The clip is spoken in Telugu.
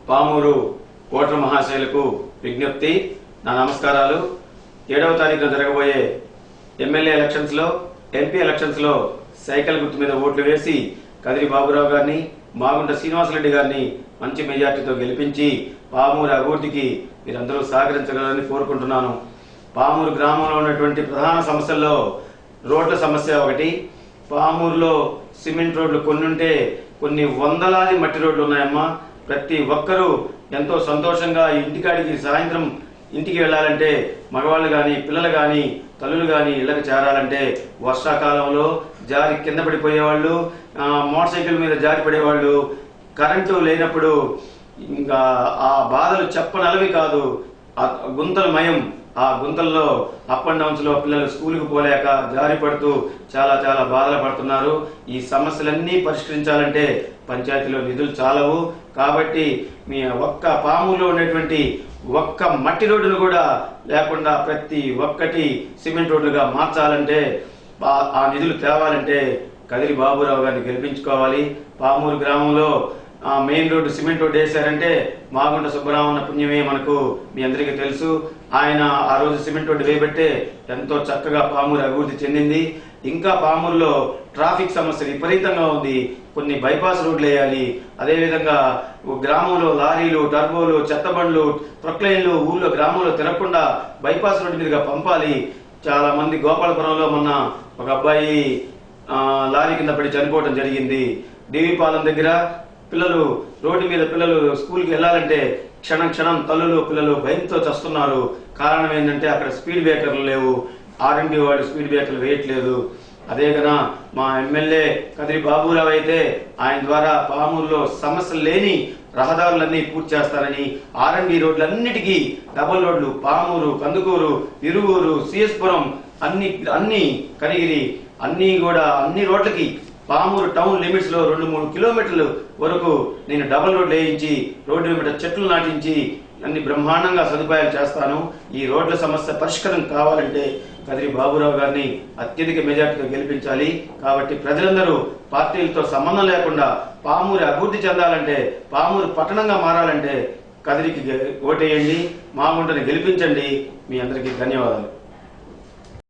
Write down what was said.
పామూరు ఓటర్ మహాశయులకు విజ్ఞప్తి, నా నమస్కారాలు. 7వ తారీఖున జరగబోయే ఎమ్మెల్యే ఎలక్షన్స్ లో, ఎంపీ ఎలక్షన్స్ లో సైకిల్ గుర్తు మీద ఓట్లు వేసి కదిరి బాబురావు గారిని, మాగుంట శ్రీనివాసరెడ్డి గారిని మంచి మెజార్టీతో గెలిపించి పామూరు అభివృద్ధికి మీరందరూ సహకరించగలరని కోరుకుంటున్నాను. పామూరు గ్రామంలో ఉన్నటువంటి ప్రధాన సమస్యల్లో రోడ్ల సమస్య ఒకటి. పామూరులో సిమెంట్ రోడ్లు కొన్ని ఉంటే కొన్ని వందలాది మట్టి రోడ్లు ఉన్నాయమ్మా. ప్రతి ఒక్కరూ ఎంతో సంతోషంగా ఇంటికాడికి సాయంత్రం ఇంటికి వెళ్ళాలంటే మగవాళ్ళు కానీ, పిల్లలు కానీ, తల్లులు కానీ ఇళ్లకు చేరాలంటే వర్షాకాలంలో జారి కింద పడిపోయేవాళ్ళు, మోటార్ సైకిల్ మీద జారి పడేవాళ్ళు, కరెంటు లేనప్పుడు ఇంకా ఆ బాధలు చెప్పనలవి కాదు. గుంతల మయం. ఆ గుంతల్లో అప్ అండ్ డౌన్స్ లో పిల్లలు స్కూల్కి పోలేక జారి పడుతూ చాలా చాలా బాధలు పడుతున్నారు. ఈ సమస్యలన్నీ పరిష్కరించాలంటే పంచాయతీలో నిధులు చాలవు. కాబట్టి మీ ఒక్క పామూరులో ఉన్నటువంటి ఒక్క మట్టి రోడ్డును కూడా లేకుండా ప్రతి ఒక్కటి సిమెంట్ రోడ్లుగా మార్చాలంటే, ఆ నిధులు తేవాలంటే కదిరి బాబురావు గారిని గెలిపించుకోవాలి. పామూరు గ్రామంలో మెయిన్ రోడ్డు సిమెంట్ రోడ్డు వేశారంటే మాగుంట సుబ్బరామన్న పుణ్యమే మనకు మీ అందరికీ తెలుసు. ఆయన ఆ రోజు సిమెంట్ రోడ్డు వేయబట్టే ఎంతో చక్కగా పామూరు అభివృద్ధి చెందింది. ఇంకా పామూరులో ట్రాఫిక్ సమస్య విపరీతంగా ఉంది. కొన్ని బైపాస్ రోడ్లు వేయాలి. అదేవిధంగా గ్రామంలో లారీలు, టర్బోలు, చెత్తబండ్లు, ప్రొక్లైన్లు ఊళ్ళో గ్రామంలో తిరగకుండా బైపాస్ రోడ్డు మీదుగా పంపాలి. చాలా మంది గోపాలపురంలో మొన్న ఒక అబ్బాయి లారీ కింద పడి చనిపోవడం జరిగింది. దేవీపాలెం దగ్గర పిల్లలు రోడ్డు మీద పిల్లలు స్కూల్కి వెళ్ళాలంటే క్షణం క్షణం తల్లులు పిల్లలు భయంతో చస్తున్నారు. కారణం ఏంటంటే అక్కడ స్పీడ్ బ్రేకర్లు లేవు. ఆర్ఎండ్బి వాడు స్పీడ్ బ్రేకర్లు వేయట్లేదు. అదే కదా మా ఎమ్మెల్యే కదిరి బాబురావు అయితే ఆయన ద్వారా పామూరులో సమస్యలు లేని రహదారులన్నీ పూర్తి చేస్తారని, ఆర్ఎండ్బి రోడ్లన్నిటికీ డబుల్ రోడ్లు పామూరు, కందుకూరు, ఇరువూరు, సిఎస్పురం అన్ని కనిగిరి అన్ని రోడ్లకి పామూరు టౌన్ లిమిట్స్ లో 2-3 కిలోమీటర్లు వరకు నేను డబుల్ రోడ్లు వేయించి రోడ్డు వెంబట చెట్లు నాటించి అన్ని బ్రహ్మాండంగా సదుపాయాలు చేస్తాను. ఈ రోడ్ల సమస్య పరిష్కారం కావాలంటే కదిరి బాబురావు గారిని అత్యధిక మెజార్టీతో గెలిపించాలి. కాబట్టి ప్రజలందరూ పార్టీలతో సంబంధం లేకుండా పామూరు అభివృద్ధి చెందాలంటే, పామూరు పట్టణంగా మారాలంటే కదిరికి ఓటేయండి, మాగుంటని గెలిపించండి. మీ అందరికీ ధన్యవాదాలు.